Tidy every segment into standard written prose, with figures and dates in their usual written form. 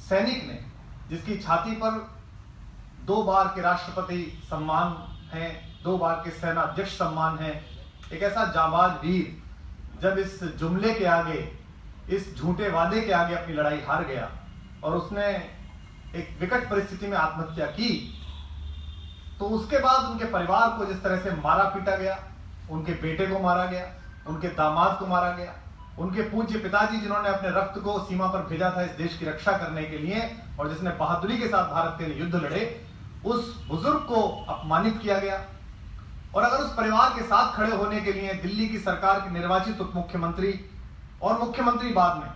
सैनिक ने, जिसकी छाती पर 2 बार के राष्ट्रपति सम्मान है, 2 बार के सेना अध्यक्ष सम्मान है, एक ऐसा जांबाज वीर जब इस जुमले के आगे, इस झूठे वादे के आगे अपनी लड़ाई हार गया और उसने एक विकट परिस्थिति में आत्महत्या की, तो उसके बाद उनके परिवार को जिस तरह से मारा पीटा गया, उनके बेटे को मारा गया, उनके दामाद को मारा गया, उनके पूज्य पिताजी जिन्होंने अपने रक्त को सीमा पर भेजा था इस देश की रक्षा करने के लिए और जिसने बहादुरी के साथ भारत के लिए युद्ध लड़े, उस बुजुर्ग को अपमानित किया गया। और अगर उस परिवार के साथ खड़े होने के लिए दिल्ली की सरकार के निर्वाचित उप मुख्यमंत्री और मुख्यमंत्री बाद में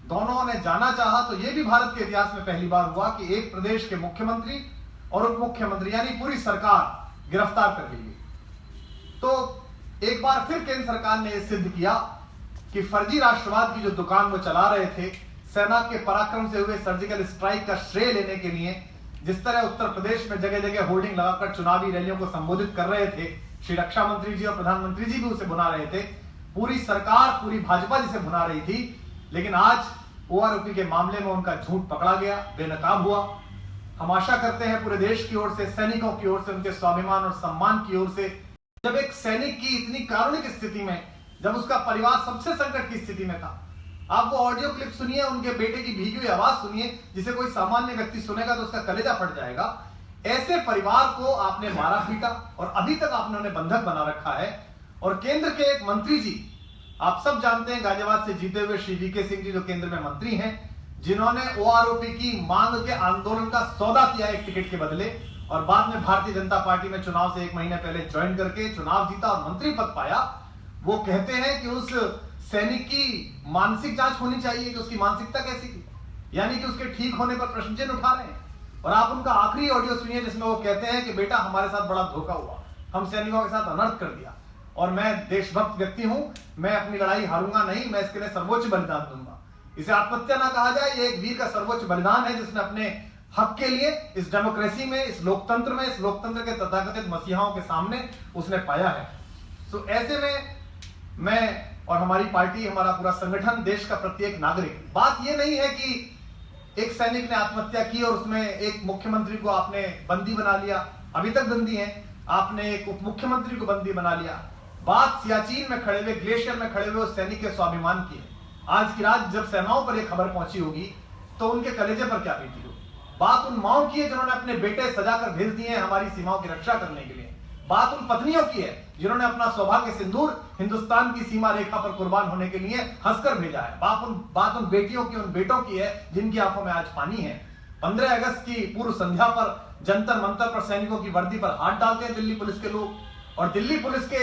दोनों ने जाना चाहा, तो यह भी भारत के इतिहास में पहली बार हुआ कि एक प्रदेश के मुख्यमंत्री और उप मुख्यमंत्री यानी पूरी सरकार गिरफ्तार कर ली गई। तो एक बार फिर केंद्र सरकार ने यह सिद्ध किया कि फर्जी राष्ट्रवाद की जो दुकान वो चला रहे थे, सेना के पराक्रम से हुए सर्जिकल स्ट्राइक का श्रेय लेने के लिए जिस तरह उत्तर प्रदेश में जगह जगह होर्डिंग लगाकर चुनावी रैलियों को संबोधित कर रहे थे, श्री रक्षा मंत्री जी और प्रधानमंत्री जी भी उसे भुना रहे थे, पूरी सरकार, पूरी भाजपा जिसे भुना रही थी, लेकिन आज ओआरओपी के मामले में उनका झूठ पकड़ा गया, बेनकाब हुआ। हम आशा करते हैं पूरे देश की ओर से, सैनिकों की ओर से, उनके स्वाभिमान और सम्मान की ओर से, जब एक सैनिक की इतनी कारुणिक स्थिति में, जब उसका परिवार सबसे संकट की स्थिति में था, आप वो ऑडियो क्लिप सुनिए, उनके बेटे की भीगी हुई आवाज सुनिए, जिसे कोई सामान्य व्यक्ति सुनेगा तो उसका कलेजा फट जाएगा। ऐसे परिवार को आपने मारा पीटा और अभी तक आपने उन्हें बंधक बना रखा है। और केंद्र के एक मंत्री जी, आप सब जानते हैं गाजियाबाद से जीते हुए श्री वीके सिंह जी जो केंद्र में मंत्री हैं, जिन्होंने ओआरओपी की मांग के आंदोलन का सौदा किया एक टिकट के बदले और बाद में भारतीय जनता पार्टी में चुनाव से 1 महीने पहले ज्वाइन करके चुनाव जीता और मंत्री पद पाया। वो कहते हैं कि उस सैनिक की मानसिक जांच होनी चाहिए कि उसकी मानसिकता कैसी थी, यानी कि उसके ठीक होने पर प्रश्न चिन्ह उठा रहे हैं। और आप उनका आखिरी ऑडियो सुनिए जिसमें वो कहते हैं कि बेटा हमारे साथ बड़ा धोखा हुआ, हम सैनिकों के साथ अनर्थ कर दिया और मैं देशभक्त व्यक्ति हूं, मैं अपनी लड़ाई हारूंगा नहीं, मैं इसके लिए सर्वोच्च बलिदान दूंगा। इसे आत्महत्या ना कहा जाए, ये एक वीर का सर्वोच्च बलिदान है जिसने अपने हक के लिए इस डेमोक्रेसी में, इस लोकतंत्र में, इस लोकतंत्र के तथाकथित मसीहाओं के सामने उसने पाया है। तो ऐसे में मैं और हमारी पार्टी, हमारा पूरा संगठन, देश का प्रत्येक नागरिक, बात यह नहीं है कि एक सैनिक ने आत्महत्या की और उसमें एक मुख्यमंत्री को आपने बंदी बना लिया, अभी तक बंदी है, आपने एक उप मुख्यमंत्री को बंदी बना लिया। बात सियाचिन में खड़े हुए, ग्लेशियर में खड़े हुए उस सैनिक के स्वाभिमान की है। आज की रात जब सेनाओं पर एक खबर पहुंची होगी तो उनके कलेजे पर क्या बीती होगी। बात उन माओं की है जिन्होंने अपने बेटे सजाकर भेज दिए हैं हमारी सीमाओं की रक्षा करने के लिए। बात उन पत्नियों की है जिन्होंने अपना सौभाग्य सिंदूर हिंदुस्तान की सीमा रेखा पर कुर्बान होने के लिए हंसकर भेजा है। बात उन बेटियों की, उन बेटों की है जिनकी आंखों में आज पानी है। 15 अगस्त की पूर्व संध्या पर जंतर मंतर पर सैनिकों की वर्दी पर हाथ डालते हैं दिल्ली पुलिस के लोग, और दिल्ली पुलिस के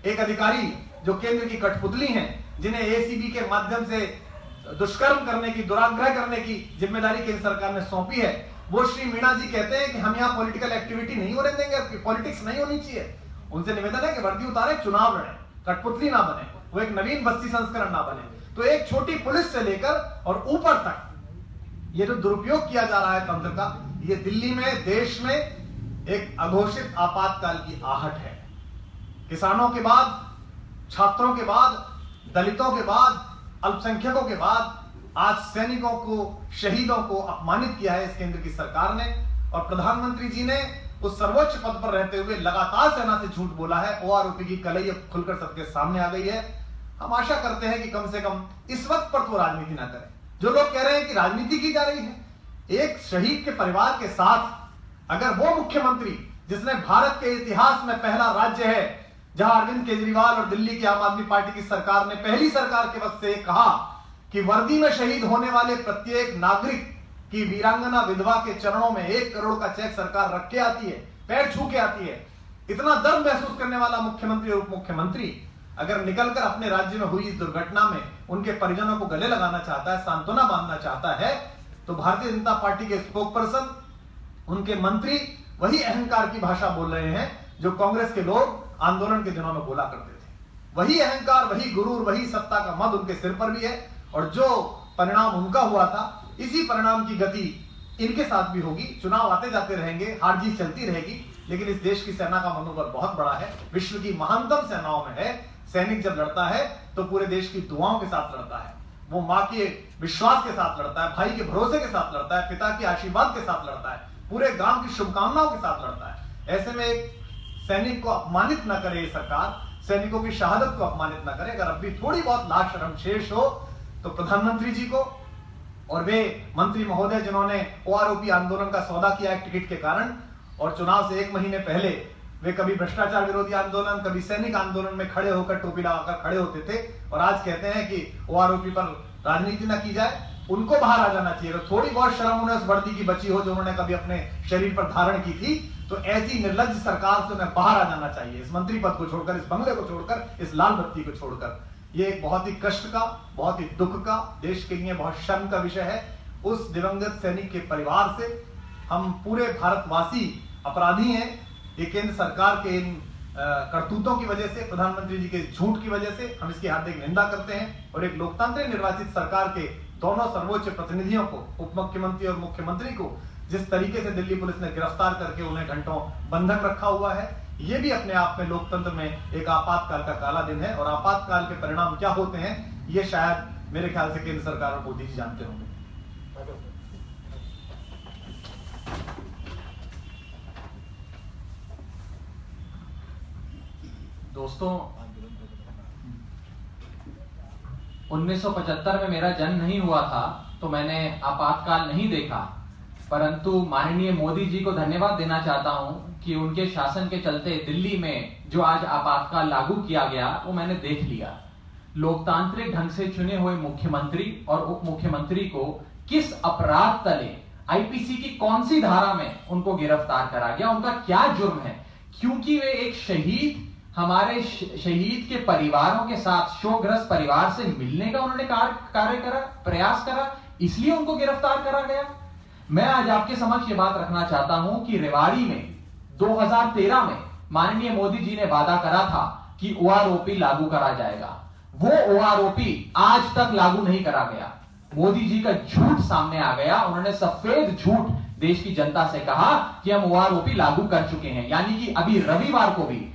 एक अधिकारी जो केंद्र की कठपुतली हैं, जिन्हें एसीबी के माध्यम से दुष्कर्म करने की, दुराग्रह करने की जिम्मेदारी केंद्र सरकार ने सौंपी है, वो श्री मीणा जी कहते हैं कि हम यहाँ पॉलिटिकल एक्टिविटी नहीं होने देंगे, पॉलिटिक्स नहीं होनी चाहिए। उनसे निवेदन है कि वर्दी उतारे, चुनाव लड़े, कठपुतली ना बने, वो एक नवीन बस्ती संस्करण ना बने। तो एक छोटी पुलिस से लेकर और ऊपर तक ये जो दुरुपयोग किया जा रहा है तंत्र का, ये दिल्ली में, देश में एक अघोषित आपातकाल की आहट है। किसानों के बाद, छात्रों के बाद, दलितों के बाद, अल्पसंख्यकों के बाद आज सैनिकों को, शहीदों को अपमानित किया है इस केंद्र की सरकार ने। और प्रधानमंत्री जी ने उस सर्वोच्च पद पर रहते हुए लगातार सेना से झूठ बोला है। ओआरओपी की कलई अब खुलकर सबके सामने आ गई है। हम आशा करते हैं कि कम से कम इस वक्त पर तो राजनीति ना करें। जो लोग कह रहे हैं कि राजनीति की जा रही है, एक शहीद के परिवार के साथ अगर वो मुख्यमंत्री जिसने भारत के इतिहास में पहला राज्य है जहां अरविंद केजरीवाल और दिल्ली की आम आदमी पार्टी की सरकार ने पहली सरकार के वक्त से कहा कि वर्दी में शहीद होने वाले प्रत्येक नागरिक की वीरांगना विधवा के चरणों में 1 करोड़ का चेक सरकार रख के आती है, पैर छू के आती है। इतना दर्द महसूस करने वाला मुख्यमंत्री और उप मुख्यमंत्री अगर निकलकर अपने राज्य में हुई इस दुर्घटना में उनके परिजनों को गले लगाना चाहता है, सांत्वना बांधना चाहता है, तो भारतीय जनता पार्टी के स्पोक पर्सन, उनके मंत्री वही अहंकार की भाषा बोल रहे हैं जो कांग्रेस के लोग आंदोलन के दिनों में बोला करते थे। वही अहंकार, वही गुरूर, वही सत्ता का मद उनके सिर पर भी है और जो परिणाम उनका हुआ था, इसी परिणाम की गति इनके साथ भी होगी। चुनाव आते जाते रहेंगे, हार जीत चलती रहेगी, लेकिन इस देश की सेना का मनोबल बहुत बड़ा है, विश्व की महानतम सेनाओं में है। सैनिक जब लड़ता है तो पूरे देश की दुआओं के साथ लड़ता है। वो माँ के विश्वास के साथ लड़ता है, भाई के भरोसे के साथ लड़ता है, पिता के आशीर्वाद के साथ लड़ता है, पूरे गांव की शुभकामनाओं के साथ लड़ता है। ऐसे में एक सैनिक को अपमानित न करे ये सरकार, सैनिकों की शहादत को अपमानित न करे। अगर अब भी थोड़ी बहुत लाज शर्म शेष हो तो प्रधानमंत्री जी को और वे मंत्री महोदय जिन्होंने ओआरओपी आंदोलन का सौदा किया है टिकट के कारण, और चुनाव से 1 महीने पहले वे कभी भ्रष्टाचार विरोधी आंदोलन, कभी सैनिक आंदोलन में खड़े होकर टोपी लगाकर खड़े होते थे, और आज कहते हैं कि ओआरओपी पर राजनीति न की जाए, उनको बाहर आ जाना चाहिए। तो थोड़ी बहुत शर्म उन्हें उस वर्दी की बची हो जो उन्होंने कभी अपने शरीर पर धारण की थी, तो ऐसी निर्लज्ज सरकार से उन्हें बाहर आ जाना चाहिए, इस मंत्री पद को छोड़कर, इस बंगले को छोड़कर, इस लाल बत्ती को छोड़कर। ये एक बहुत ही कष्ट का, बहुत ही दुख का, देश के लिए बहुत शर्म का विषय है। उस दिवंगत सैनिक के परिवार से हम पूरे भारतवासी अपराधी हैं। ये केंद्र सरकार के इन करतूतों की वजह से, प्रधानमंत्री जी के झूठ की वजह से हम इसकी हार्दिक निंदा करते हैं, और एक लोकतांत्रिक निर्वाचित सरकार के दोनों सर्वोच्च प्रतिनिधियों को, उप मुख्यमंत्री और मुख्यमंत्री को, जिस तरीके से दिल्ली पुलिस ने गिरफ्तार करके उन्हें घंटों बंधक रखा हुआ है, ये भी अपने आप में लोकतंत्र में एक आपातकाल का काला दिन है। और आपातकाल के परिणाम क्या होते हैं ये शायद मेरे ख्याल से केंद्र सरकार और मोदी जी जानते होंगे। दोस्तों, 1975 में मेरा जन्म नहीं हुआ था तो मैंने आपातकाल नहीं देखा, परंतु माननीय मोदी जी को धन्यवाद देना चाहता हूं कि उनके शासन के चलते दिल्ली में जो आज आपातकाल लागू किया गया वो मैंने देख लिया। लोकतांत्रिक ढंग से चुने हुए मुख्यमंत्री और उप मुख्यमंत्री को किस अपराध तले, आईपीसी की कौन सी धारा में उनको गिरफ्तार करा गया, उनका क्या जुर्म है? क्योंकि वे एक शहीद, हमारे शहीद के परिवारों के साथ, शोकग्रस्त परिवार से मिलने का उन्होंने कार्य करा, प्रयास करा, इसलिए उनको गिरफ्तार करा गया। मैं आज आपके समक्ष ये बात रखना चाहता हूं कि रेवाड़ी में 2013 में माननीय मोदी जी ने वादा करा था कि ओआरओपी लागू करा जाएगा। वो ओआरओपी आज तक लागू नहीं करा गया। मोदी जी का झूठ सामने आ गया। उन्होंने सफेद झूठ देश की जनता से कहा कि हम ओआरओपी लागू कर चुके हैं, यानी कि अभी रविवार को भी,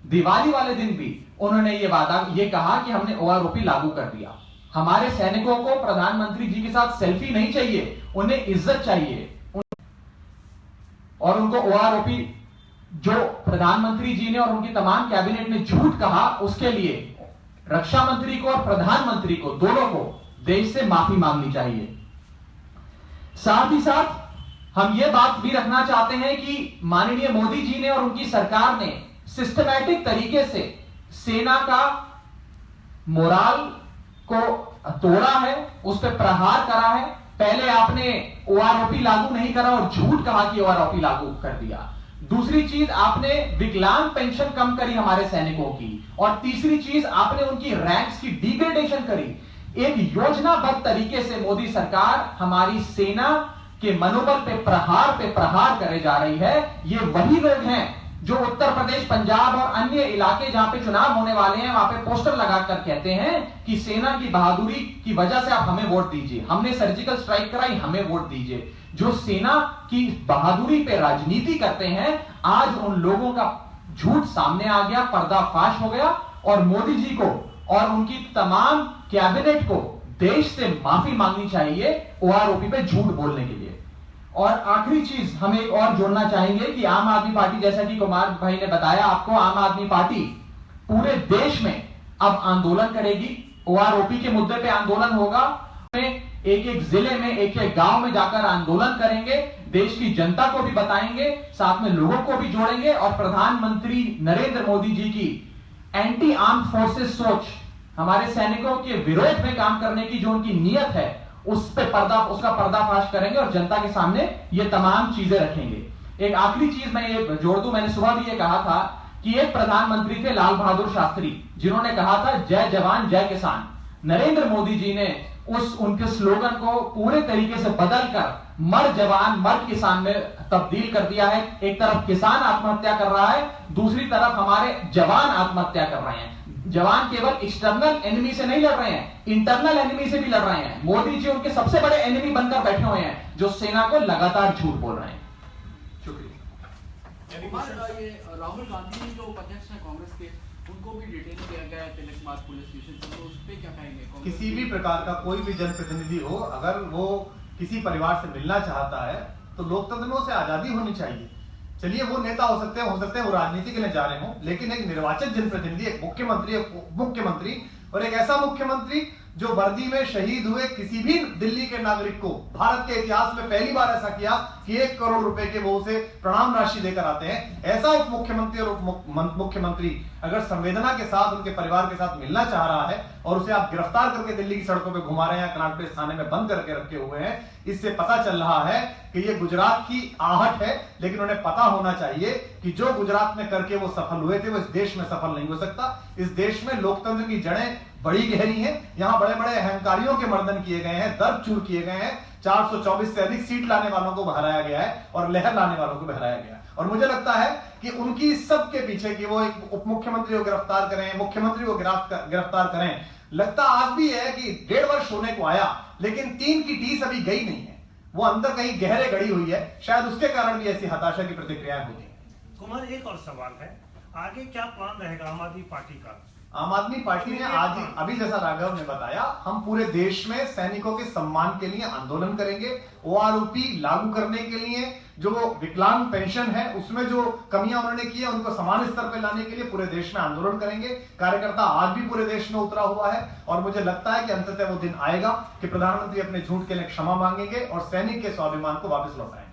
दिवाली वाले दिन भी उन्होंने ये कहा कि हमने ओआरओपी लागू कर दिया। हमारे सैनिकों को प्रधानमंत्री जी के साथ सेल्फी नहीं चाहिए, उन्हें इज्जत चाहिए। और उनको ओआरओपी जो प्रधानमंत्री जी ने और उनकी तमाम कैबिनेट ने झूठ कहा, उसके लिए रक्षा मंत्री को और प्रधानमंत्री को, दोनों को देश से माफी मांगनी चाहिए। साथ ही साथ हम यह बात भी रखना चाहते हैं कि माननीय मोदी जी ने और उनकी सरकार ने सिस्टमैटिक तरीके से सेना का मोराल को तोड़ा है, उस पर प्रहार करा है। पहले आपने ओआरओपी लागू नहीं करा और झूठ कहा कि ओआरओपी लागू कर दिया। दूसरी चीज, आपने विकलांग पेंशन कम करी हमारे सैनिकों की, और तीसरी चीज, आपने उनकी रैंक्स की डिग्रेडेशन करी। एक योजनाबद्ध तरीके से मोदी सरकार हमारी सेना के मनोबल पे प्रहार करे जा रही है। ये वही लोग हैं जो उत्तर प्रदेश, पंजाब और अन्य इलाके जहां पे चुनाव होने वाले हैं, वहां पे पोस्टर लगाकर कहते हैं कि सेना की बहादुरी की वजह से आप हमें वोट दीजिए, हमने सर्जिकल स्ट्राइक कराई, हमें वोट दीजिए। जो सेना की बहादुरी पे राजनीति करते हैं, आज उन लोगों का झूठ सामने आ गया, पर्दाफाश हो गया, और मोदी जी को और उनकी तमाम कैबिनेट को देश से माफी मांगनी चाहिए ओआरओपी पे झूठ बोलने के लिए। और आखिरी चीज हम एक और जोड़ना चाहेंगे कि आम आदमी पार्टी, जैसा कि कुमार भाई ने बताया आपको, आम आदमी पार्टी पूरे देश में अब आंदोलन करेगी। ओआरओपी के मुद्दे पे आंदोलन होगा। एक एक जिले में, एक एक गांव में जाकर आंदोलन करेंगे, देश की जनता को भी बताएंगे, साथ में लोगों को भी जोड़ेंगे, और प्रधानमंत्री नरेंद्र मोदी जी की एंटी आर्म्ड फोर्सेस सोच, हमारे सैनिकों के विरोध में काम करने की जो उनकी नीयत है, उसका पर्दाफाश करेंगे और जनता के सामने ये तमाम चीजें रखेंगे। एक आखिरी चीज मैं ये जोड़ दूं, मैंने सुबह भी ये कहा था कि एक प्रधानमंत्री थे लाल बहादुर शास्त्री, जिन्होंने कहा था जय जवान जय किसान। नरेंद्र मोदी जी ने उनके स्लोगन को पूरे तरीके से बदलकर मर जवान मर किसान में तब्दील कर दिया है। एक तरफ किसान आत्महत्या कर रहा है, दूसरी तरफ हमारे जवान आत्महत्या कर रहे हैं। जवान केवल एक्सटर्नल एनिमी से नहीं लड़ रहे हैं, इंटरनल एनिमी से भी लड़ रहे हैं। मोदी जी उनके सबसे बड़े एनिमी बनकर बैठे हुए हैं, जो सेना को लगातार झूठ बोल रहे हैं। शुक्रिया। ये राहुल गांधी जो उपाध्यक्ष हैं कांग्रेस के, उनको भी डिटेन किया गया है तिलक मार्ग पुलिस स्टेशन पर, तो उस पर क्या कहेंगे? किसी भी प्रकार का कोई भी जनप्रतिनिधि हो, अगर वो किसी परिवार से मिलना चाहता है तो लोकतंत्र में उसे आजादी होनी चाहिए। चलिए वो नेता हो सकते हैं वो राजनीति के लिए जा रहे हों, लेकिन एक निर्वाचित जनप्रतिनिधि, एक मुख्यमंत्री, एक उप मुख्यमंत्री और एक ऐसा मुख्यमंत्री जो वर्दी में शहीद हुए किसी भी दिल्ली के नागरिक को भारत के इतिहास में पहली बार ऐसा किया कि 1 करोड़ रुपए के वो उसे प्रणाम राशि देकर आते हैं, ऐसा उप मुख्यमंत्री और उप मुख्यमंत्री अगर संवेदना के साथ उनके परिवार के साथ मिलना चाह रहा है और उसे आप गिरफ्तार करके दिल्ली की सड़कों पे घुमा रहे हैं, कनाट प्लेस थाने में बंद करके रखे हुए हैं, इससे पता चल रहा है कि ये गुजरात की आहट है। लेकिन उन्हें पता होना चाहिए कि जो गुजरात में करके वो सफल हुए थे वो इस देश में सफल नहीं हो सकता। इस देश में लोकतंत्र की जड़ें बड़ी गहरी हैं, यहां बड़े बड़े अहंकारियों के मर्दन किए गए हैं, दर्द चूर किए गए हैं, 424 से अधिक सीट लाने वालों को बहराया गया है और लहर लाने वालों को बहराया गया है। और मुझे लगता है कि उनकी सबके पीछे कि वो एक उप मुख्यमंत्री को गिरफ्तार करें, मुख्यमंत्री को गिरफ्तार करें, लगता आज भी है कि 1.5 वर्ष होने को आया लेकिन 3 की टीस अभी गई नहीं है, वो अंदर कहीं गहरे गड़ी हुई है, शायद उसके कारण भी ऐसी हताशा की प्रतिक्रियाएं होती हैं। कुमार, एक और सवाल है, आगे क्या प्लान रहेगा आम आदमी पार्टी का? आम आदमी पार्टी ने आज अभी जैसा राघव ने बताया, हम पूरे देश में सैनिकों के सम्मान के लिए आंदोलन करेंगे। OROP लागू करने के लिए जो विकलांग पेंशन है उसमें जो कमियां उन्होंने की है उनको समान स्तर पर लाने के लिए पूरे देश में आंदोलन करेंगे। कार्यकर्ता आज भी पूरे देश में उतरा हुआ है और मुझे लगता है कि अंततः वो दिन आएगा कि प्रधानमंत्री अपने झूठ के लिए क्षमा मांगेंगे और सैनिक के स्वाभिमान को वापस लौटाएंगे।